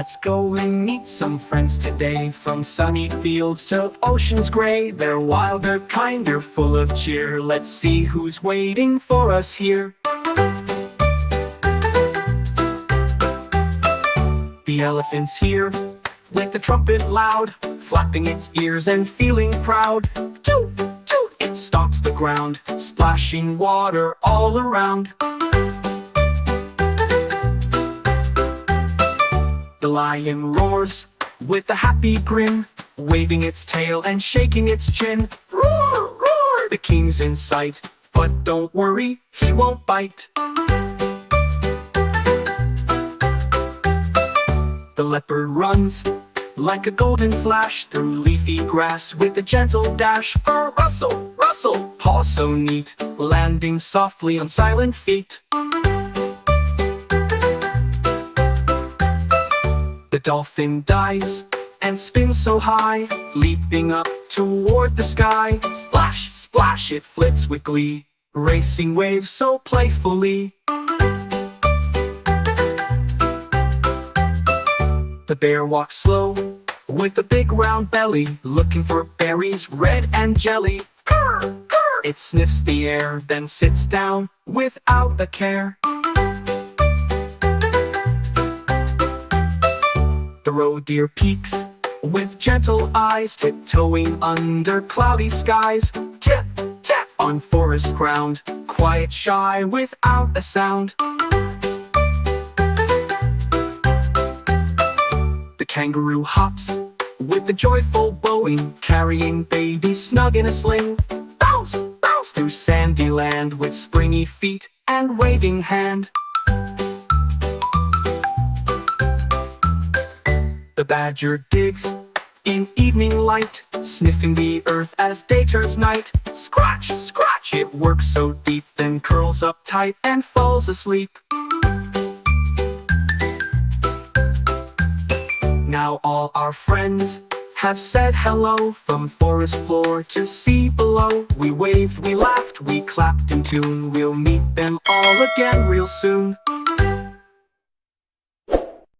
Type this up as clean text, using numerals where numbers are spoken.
Let's go and meet some friends today. From sunny fields to oceans gray, they're wild, they're kind, they're full of cheer. Let's see who's waiting for us here. The elephant's here, with the trumpet loud, flapping its ears and feeling proud. Toot, toot, it stomps the ground, splashing water all around. The lion roars with a happy grin, waving its tail and shaking its chin. Roar, roar, the king's in sight, but don't worry, he won't bite. The leopard runs like a golden flash through leafy grass with a gentle dash. Rustle, rustle, paws so neat, landing softly on silent feet. The dolphin dives and spins so high, leaping up toward the sky. Splash, splash, it flips with glee, racing waves so playfully. The bear walks slow with a big round belly, looking for berries, red and jelly. Grr, grr, it sniffs the air, then sits down without a care. The roe deer peeks with gentle eyes, tiptoeing under cloudy skies. Tip, tap on forest ground, quiet, shy, without a sound. The kangaroo hops with a joyful BOING, carrying baby snug in a sling. Bounce, bounce through sandy land with springy feet and waving hand. The badger digs in evening light, sniffing the earth as day turns night. Scratch, scratch, it works so deep, then curls up tight and falls asleep. Now all our friends have said hello, from forest floor to sea below. We waved, we laughed, we clapped in tune. We'll meet them all again real soon.